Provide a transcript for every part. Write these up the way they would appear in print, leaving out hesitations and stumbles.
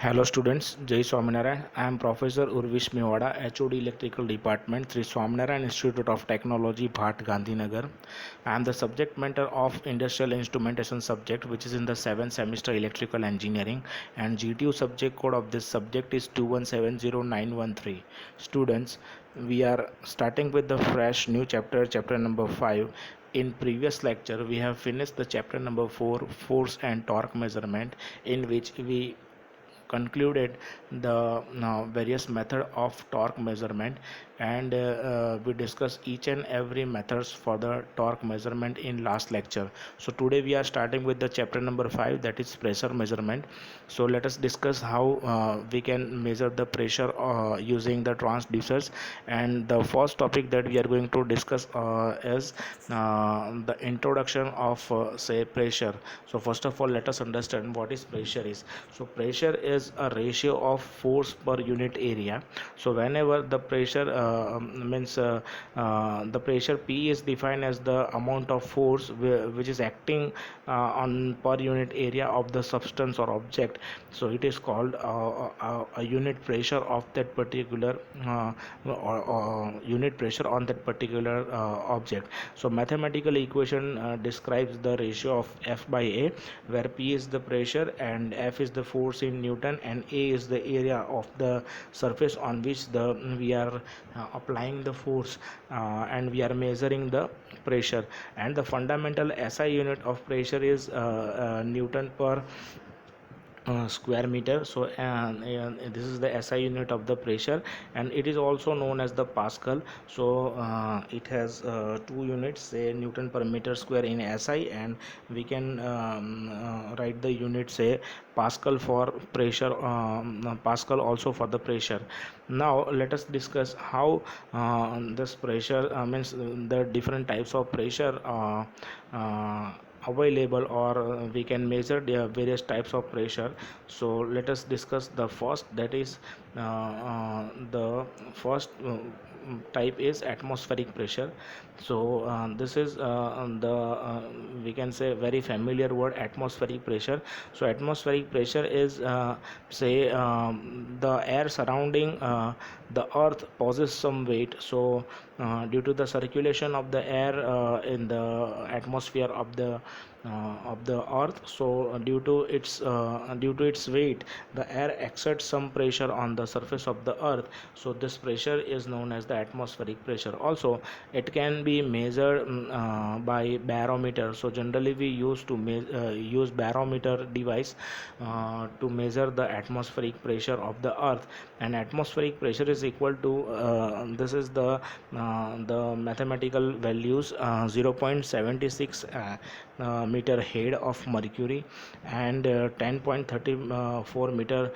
Hello students, Jai Swaminarayan. I am Professor Urvish Mewada, HOD Electrical Department, Sri Swaminarayan Institute of Technology, Bhat, Gandhinagar. I am the subject matter of Industrial Instrumentation subject, which is in the 7th semester Electrical Engineering, and GTU subject code of this subject is 2170913. Students, we are starting with the fresh new chapter, chapter number 5. In previous lecture, we have finished the chapter number 4, force and torque measurement, in which we concluded the various method of torque measurement, and we discuss each and every methods for the torque measurement in last lecture. So today we are starting with the chapter number 5, that is pressure measurement. So let us discuss how we can measure the pressure using the transducers. And the first topic that we are going to discuss is the introduction of say pressure. So first of all, let us understand what is pressure is. So pressure is a ratio of force per unit area. So whenever the pressure means the pressure P is defined as the amount of force which is acting on per unit area of the substance or object. So it is called a unit pressure of that particular unit pressure on that particular object. So mathematical equation describes the ratio of F by A, where P is the pressure and F is the force in Newton, and A is the area of the surface on which we are applying the force, and we are measuring the pressure. And the fundamental SI unit of pressure is Newton per square meter. So this is the SI unit of the pressure, and it is also known as the Pascal. So it has two units, say Newton per meter square in SI, and we can write the unit, say Pascal for pressure, Pascal also for the pressure. Now let us discuss how this pressure means the different types of pressure available, or we can measure the various types of pressure. So let us discuss the first, that is the first type is atmospheric pressure. So this is the we can say very familiar word, atmospheric pressure. So atmospheric pressure is say the air surrounding the earth possesses some weight. So due to the circulation of the air in the atmosphere of the earth, so due to its weight, the air exerts some pressure on the surface of the earth. So this pressure is known as the atmospheric pressure. Also it can be measured by barometer. So generally we used to use barometer device to measure the atmospheric pressure of the earth. And atmospheric pressure is equal to this is the mathematical values, 0.76 meter head of mercury, and 10.34 meter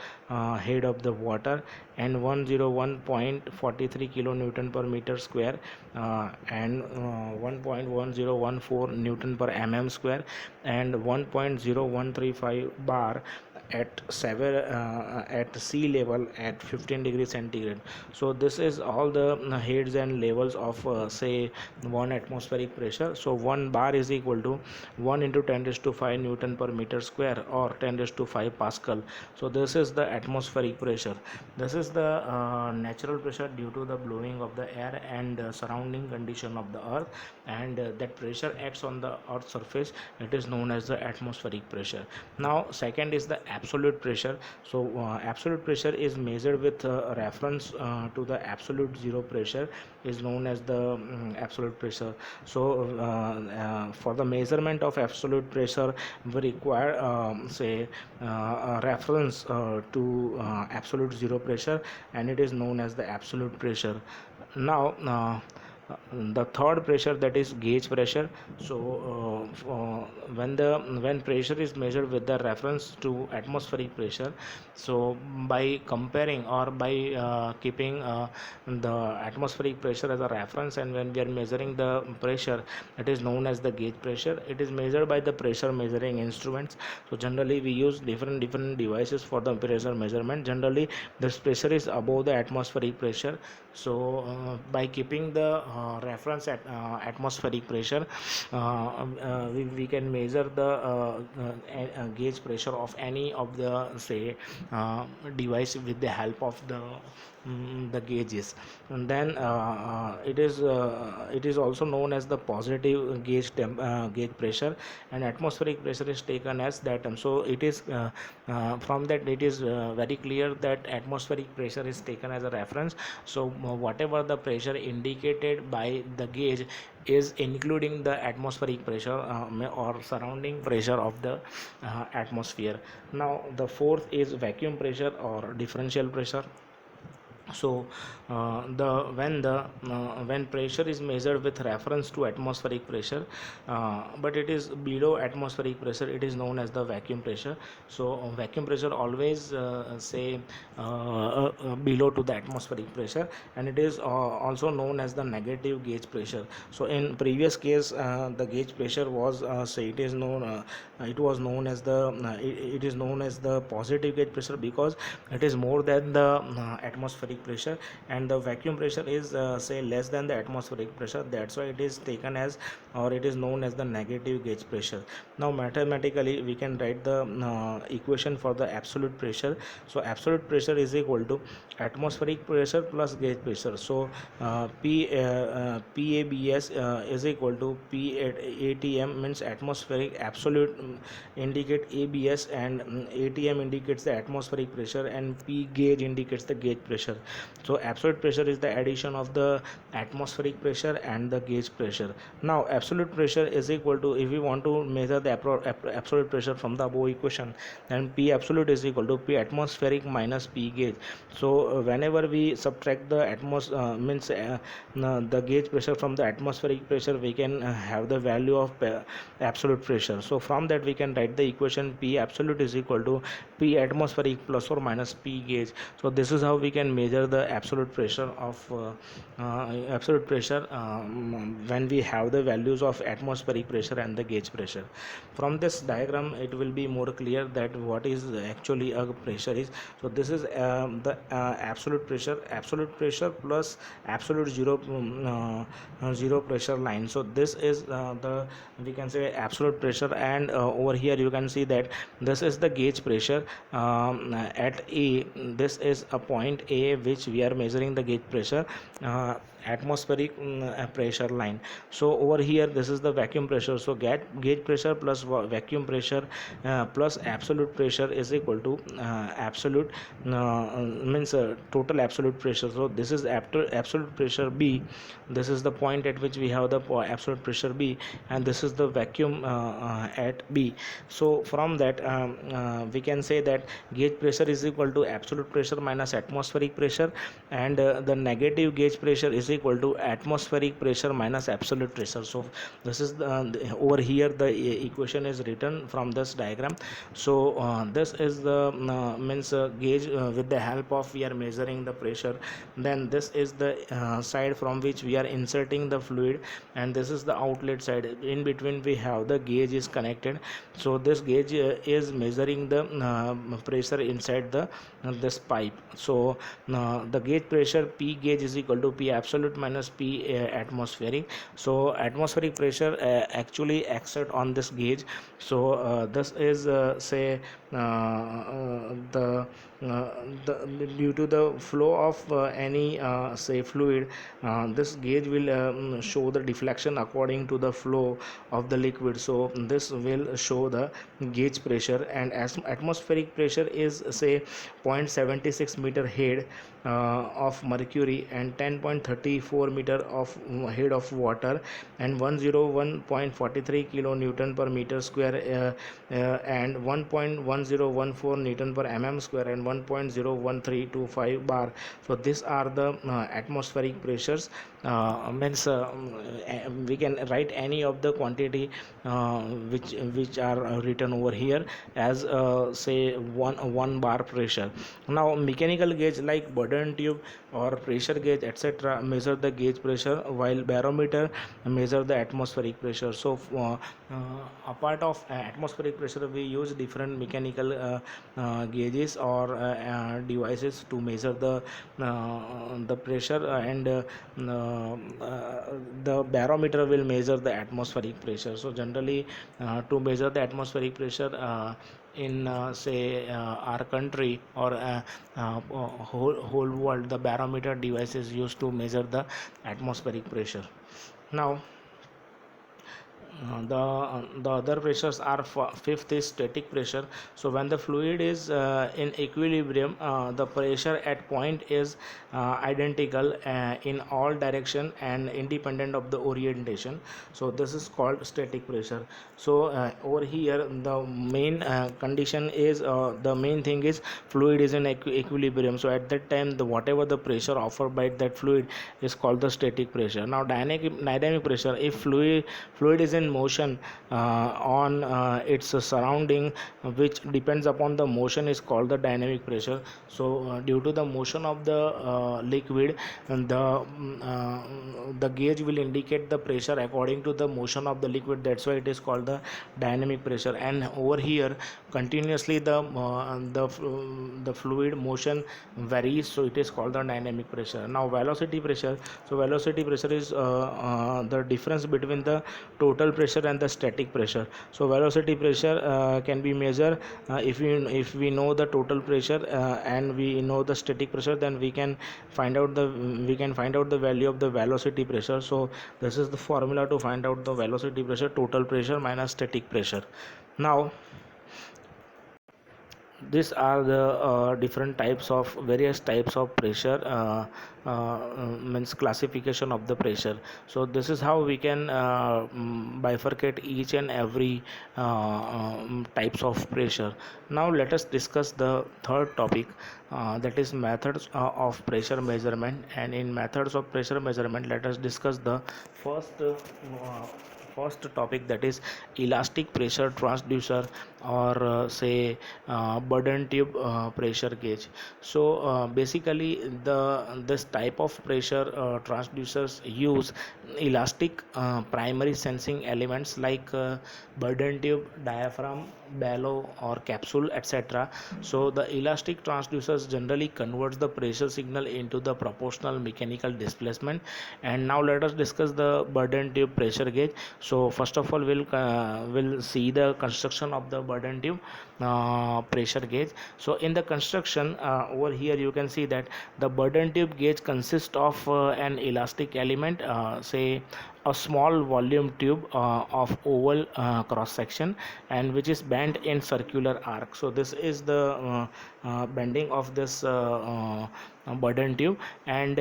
head of the water, and 101.43 kilonewton per meter square, and 1.1014 newton per mm square, and 1.0135 bar at at sea level at 15 degrees centigrade. So this is all the heads and levels of say one atmospheric pressure. So 1 bar is equal to 1 into 10 raised to 5 newton per meter square, or 10 raised to 5 pascal. So this is the atmospheric pressure. This is the natural pressure due to the blowing of the air and surrounding condition of the earth, and that pressure acts on the earth's surface. It is known as the atmospheric pressure. Now second is the absolute pressure. So absolute pressure is measured with reference to the absolute zero pressure, is known as the absolute pressure. So for the measurement of absolute pressure, we require say a reference to absolute zero pressure, and it is known as the absolute pressure. Now the third pressure, that is gauge pressure. So when pressure is measured with the reference to atmospheric pressure, so by comparing or by keeping the atmospheric pressure as a reference, and when we are measuring the pressure, it is known as the gauge pressure. It is measured by the pressure measuring instruments. So generally we use different devices for the pressure measurement. Generally this pressure is above the atmospheric pressure. So by keeping the reference at atmospheric pressure. We can measure the gauge pressure of any of the say device with the help of the gauges. And then it is also known as the positive gauge pressure, and atmospheric pressure is taken as that term. So it is from that it is very clear that atmospheric pressure is taken as a reference. So whatever the pressure indicated by the gauge is including the atmospheric pressure or surrounding pressure of the atmosphere. Now the fourth is vacuum pressure or differential pressure. So when pressure is measured with reference to atmospheric pressure, but it is below atmospheric pressure, it is known as the vacuum pressure. So vacuum pressure always say below to the atmospheric pressure, and it is also known as the negative gauge pressure. So in previous case the gauge pressure was say it was known as it is known as the positive gauge pressure, because it is more than the atmospheric pressure, and the vacuum pressure is say less than the atmospheric pressure. That's why it is taken as, or it is known as the negative gauge pressure. Now mathematically we can write the equation for the absolute pressure. So absolute pressure is equal to atmospheric pressure plus gauge pressure. So PABS is equal to P at ATM, means atmospheric absolute indicate ABS, and ATM indicates the atmospheric pressure, and P gauge indicates the gauge pressure. So absolute pressure is the addition of the atmospheric pressure and the gauge pressure. Now absolute pressure is equal to, if we want to measure the absolute pressure from the above equation, then P absolute is equal to P atmospheric minus P gauge. So whenever we subtract the the gauge pressure from the atmospheric pressure, we can have the value of absolute pressure. So from that we can write the equation P absolute is equal to P atmospheric plus or minus P gauge. So this is how we can measure the absolute pressure when we have the values of atmospheric pressure and the gauge pressure. From this diagram it will be more clear that what is actually a pressure is. So this is the absolute pressure plus absolute zero pressure line. So this is the, we can say, absolute pressure, and over here you can see that this is the gauge pressure at A. This is a point A which we are measuring the gauge pressure, atmospheric pressure line. So over here this is the vacuum pressure. So gauge pressure plus vacuum pressure plus absolute pressure is equal to absolute total absolute pressure. So this is after absolute pressure B. This is the point at which we have the absolute pressure B, and this is the vacuum at B. So from that we can say that gauge pressure is equal to absolute pressure minus atmospheric pressure, and the negative gauge pressure is equal to atmospheric pressure minus absolute pressure. So this is over here the equation is written from this diagram. So this is the gauge with the help of we are measuring the pressure. Then this is the side from which we are inserting the fluid, and this is the outlet side. In between we have the gauge is connected. So this gauge is measuring the pressure inside the this pipe. So the gauge pressure P gauge is equal to P absolute minus P atmospheric. So atmospheric pressure actually exert on this gauge. So this is say the due to the flow of any say fluid, this gauge will show the deflection according to the flow of the liquid. So this will show the gauge pressure, and as atmospheric pressure is say 0.76 meter head of mercury, and 10.34 meter of head of water, and 101.43 kilonewton per meter square, and 1.1014 newton per mm square, and 1.01325 bar. So these are the atmospheric pressures. We can write any of the quantity which are written over here as say one bar pressure. Now mechanical gauge like Bourdon tube or pressure gauge etc. measure the gauge pressure, while barometer measure the atmospheric pressure. So apart of atmospheric pressure, we use different mechanical gauges or devices to measure the pressure, and the barometer will measure the atmospheric pressure. So generally, to measure the atmospheric pressure in say our country, or whole world, the barometer device is used to measure the atmospheric pressure. Now, the other pressures are, fifth is static pressure. So when the fluid is in equilibrium, the pressure at point is identical in all direction and independent of the orientation. So this is called static pressure. So over here, the main condition is, the main thing is, fluid is in equilibrium. So at that time, the whatever the pressure offered by that fluid is called the static pressure. Now dynamic pressure, if fluid is in motion on its surrounding, which depends upon the motion, is called the dynamic pressure. So due to the motion of the liquid, and the gauge will indicate the pressure according to the motion of the liquid. That's why it is called the dynamic pressure. And over here, continuously the fluid motion varies, so it is called the dynamic pressure. Now velocity pressure. So velocity pressure is the difference between the total pressure and the static pressure. So velocity pressure can be measured, if we know the total pressure and we know the static pressure, then we can find out the value of the velocity pressure. So this is the formula to find out the velocity pressure: total pressure minus static pressure. Now, these are the various types of pressure, means classification of the pressure. So this is how we can bifurcate each and every types of pressure. Now let us discuss the third topic, that is methods of pressure measurement. And in methods of pressure measurement, let us discuss the first topic, that is elastic pressure transducer, or say burden tube pressure gauge. So basically, this type of pressure transducers use elastic primary sensing elements like burden tube, diaphragm, bellow or capsule, etc. So the elastic transducers generally converts the pressure signal into the proportional mechanical displacement. And now let us discuss the burden tube pressure gauge. So first of all, we'll see the construction of the burden tube pressure gauge. So in the construction, over here you can see that the burden tube gauge consists of an elastic element, say a small volume tube of oval cross section, and which is bent in circular arc. So this is the bending of this burden tube, and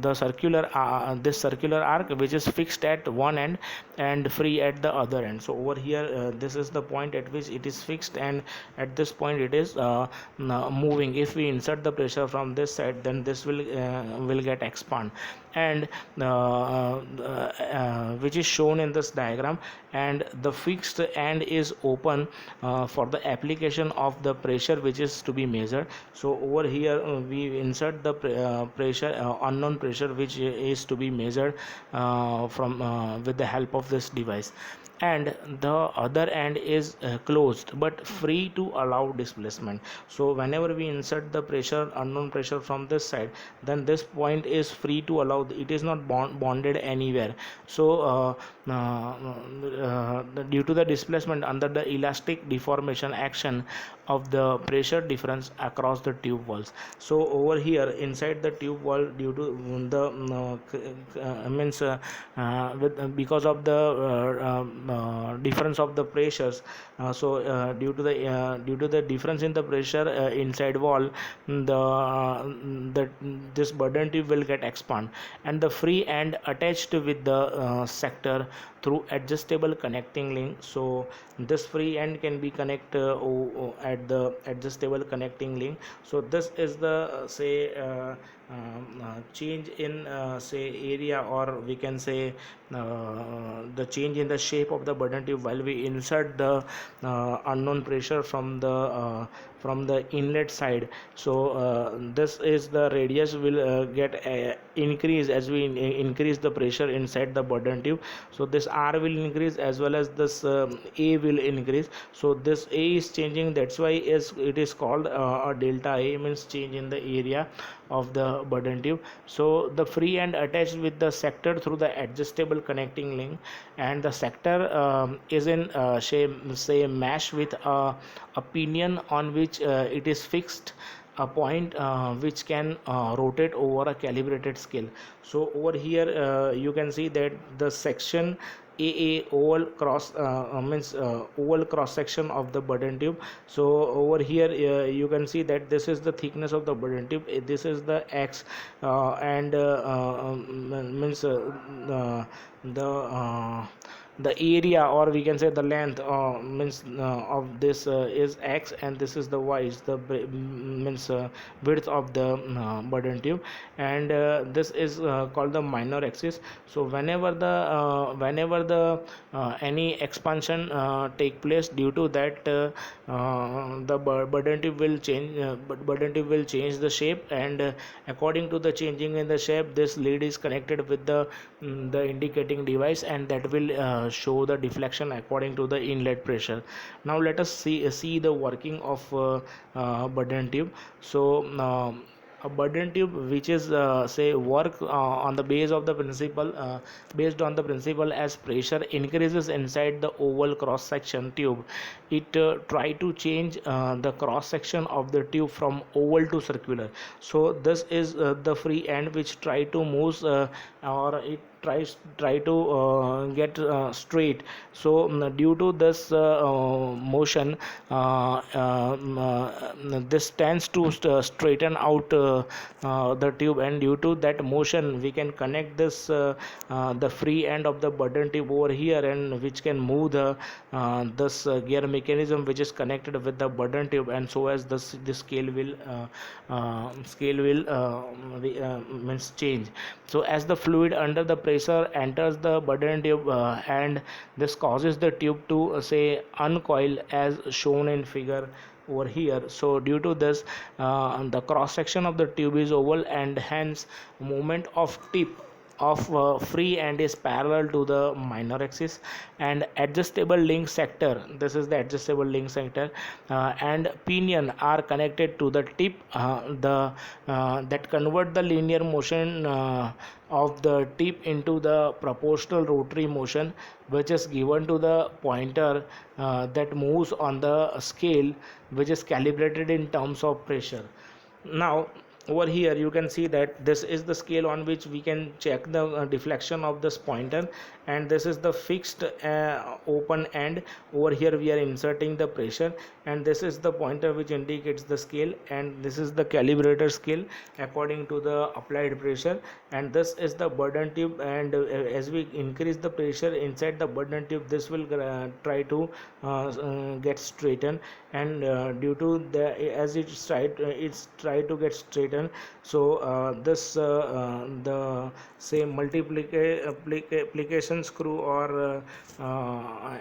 this circular arc, which is fixed at one end and free at the other end. So over here, this is the point at which it is fixed, and at this point it is moving. If we insert the pressure from this side, then this will get expand, and which is shown in this diagram. And the fixed end is open for the application of the pressure which is to be measured. So over here, we insert the pressure, unknown pressure, which is to be measured from with the help of this device. And the other end is closed but free to allow displacement. So whenever we insert the pressure, unknown pressure, from this side, then this point is free to allow, it is not bonded anywhere. So due to the displacement under the elastic deformation action of the pressure difference across the tube walls. So over here inside the tube wall, due to because of the difference of the pressures, due to the difference in the pressure inside wall, this burden tube will get expand, and the free end attached with the sector through adjustable connecting link. So this free end can be connected at the adjustable connecting link. So this is the change in say area, or we can say the change in the shape of the burden tube while we insert the unknown pressure from the inlet side. So this is the radius will get increase as we increase the pressure inside the burden tube. So this R will increase as well as this A will increase. So this A is changing, that's why it is called a delta A, means change in the area of the burden tube. So the free end attached with the sector through the adjustable connecting link, and the sector is in say mesh with a pinion on which it is fixed a point which can rotate over a calibrated scale. So over here you can see that the section AA oval cross means oval cross section of the burden tube. So over here you can see that this is the thickness of the burden tube. This is the X and means the the area, or we can say the length means of this is X, and this is the Y, is the means width of the burden tube, and this is called the minor axis. So whenever the any expansion take place, due to that the burden tube will change, burden tube will change the shape, and according to the changing in the shape, this lead is connected with the indicating device, and that will show the deflection according to the inlet pressure. Now let us see the working of burden tube. So a burden tube which is say work on the base of the principle based on the principle, as pressure increases inside the oval cross section tube, it try to change the cross section of the tube from oval to circular. So this is the free end which try to move or it try to get straight. So due to this motion this tends to straighten out the tube, and due to that motion we can connect this the free end of the burden tube over here, and which can move the this gear mechanism which is connected with the burden tube, and so as this scale will means change. So as the fluid under the pressure enters the burden tube and this causes the tube to say uncoil as shown in figure over here. So due to this the cross section of the tube is oval, and hence movement of tip of free end is parallel to the minor axis, and adjustable link sector, this is the adjustable link sector and pinion are connected to the tip the that convert the linear motion of the tip into the proportional rotary motion, which is given to the pointer that moves on the scale which is calibrated in terms of pressure. Now over here you can see that this is the scale on which we can check the deflection of this pointer, and this is the fixed open end. Over here we are inserting the pressure, and this is the pointer which indicates the scale, and this is the calibrator scale according to the applied pressure, and this is the burden tube. And as we increase the pressure inside the burden tube, this will try to get straightened, and due to the as it's try to get straightened, so this the same multiplication screw or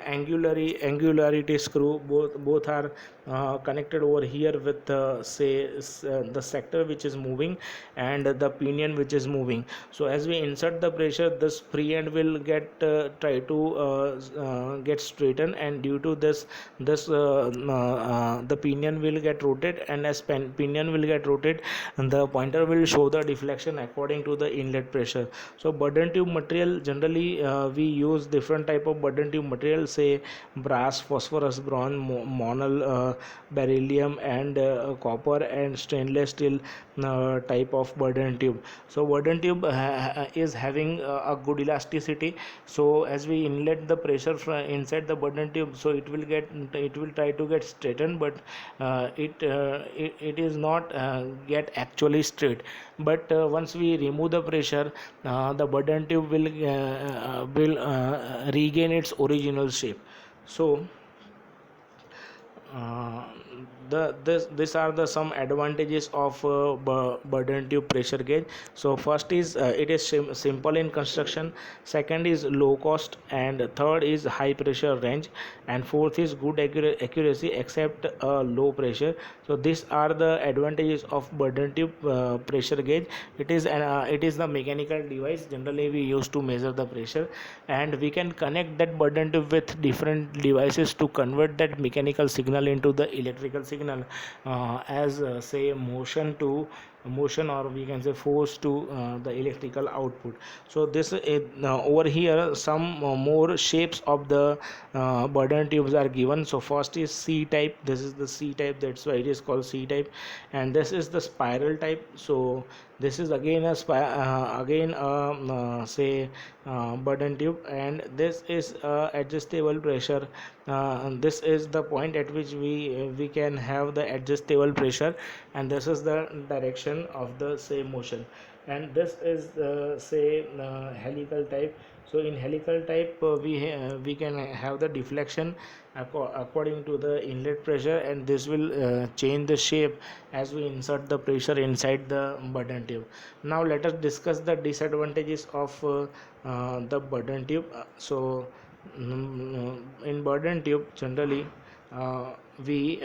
angularity screw, both are connected over here with say the sector which is moving and the pinion which is moving. So as we insert the pressure, this free end will get try to get straightened, and due to this the pinion will get rotated, and as pinion will get rotated, the pointer will show the deflection according to the inlet pressure. So burden tube material, generally we use different type of burden tube material, say brass, phosphorus, bronze, monel, beryllium, and copper and stainless steel type of burden tube. So burden tube is having a good elasticity. So as we inlet the pressure from inside the burden tube, so it will try to get straightened, but it is not get actually straight. But once we remove the pressure, the burden tube will regain its original shape. So these are the some advantages of burden tube pressure gauge. So first is it is simple in construction, second is low cost, and third is high pressure range, and fourth is good accuracy except low pressure. So these are the advantages of burden tube pressure gauge. It is the mechanical device generally we use to measure the pressure, and we can connect that burden tube with different devices to convert that mechanical signal into the electrical signal, as say motion, or we can say force to the electrical output. So this is over here some more shapes of the burden tubes are given. So first is C type. This is the C type, that's why it is called C type. And this is the spiral type. So this is again a say burden tube, and this is adjustable pressure. This is the point at which we can have the adjustable pressure, and this is the direction of the say motion. And this is say helical type. So in helical type we can have the deflection according to the inlet pressure, and this will change the shape as we insert the pressure inside the burden tube. Now let us discuss the disadvantages of the burden tube. In burden tube generally we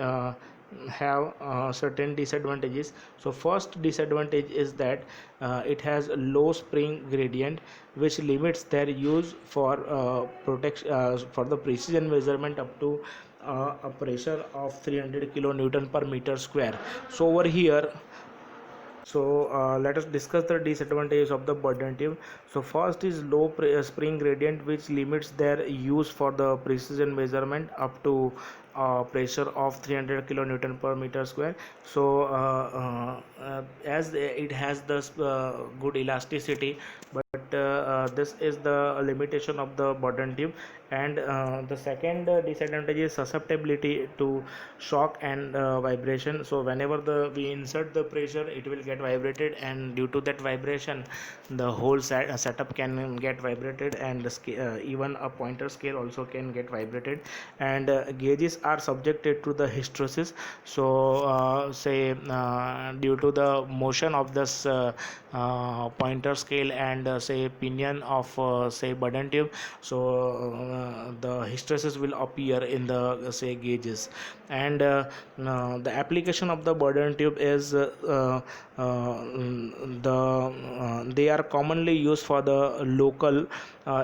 have certain disadvantages. So first disadvantage is that it has low spring gradient, which limits their use for protection for the precision measurement up to a pressure of 300 kilonewton per meter square. So over here, let us discuss the disadvantages of the burden tube. So first is low spring gradient, which limits their use for the precision measurement up to pressure of 300 kilonewton per meter square. So as it has this good elasticity, but this is the limitation of the burden tube. And the second disadvantage is susceptibility to shock and vibration. So whenever we insert the pressure, it will get vibrated, and due to that vibration the whole setup can get vibrated, and even a pointer scale also can get vibrated. And gauges are subjected to the hysteresis. So say due to the motion of this pointer scale and say pinion of say burden tube, so the hysteresis will appear in the say gauges. And the application of the burden tube is they are commonly used for the local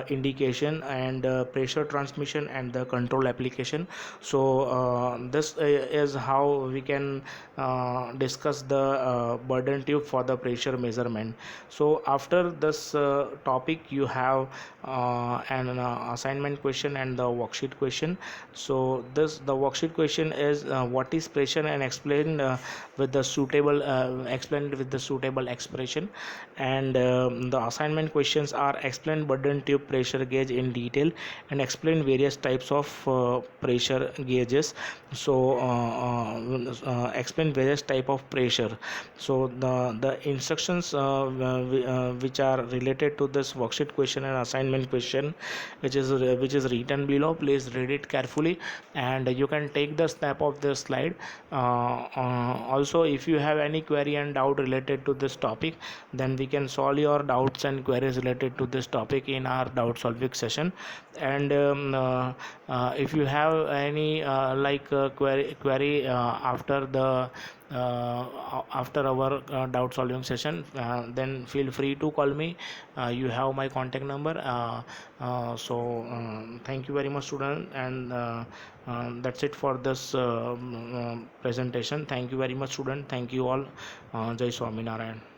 indication and pressure transmission and the control application. So this is how we can discuss the burden tube for the pressure measurement. So after this topic, you have an assignment question and the worksheet question. So the worksheet question is what is pressure, and explain with the suitable explained with the suitable expression. And the assignment questions are explain burden tube pressure gauge in detail and explain various types of pressure gauges. So explain various type of pressure. So the instructions which are related to this worksheet question and assignment question, which is written below, please read it carefully, and you can take the snap of the slide. Also, if you have any query and doubt related to this topic, then we can solve your doubts and queries related to this topic in our doubt solving session. And if you have any query after our doubt solving session, then feel free to call me. You have my contact number. Thank you very much, student, and that's it for this presentation. Thank you very much, student. Thank you all. Jai Swaminarayan.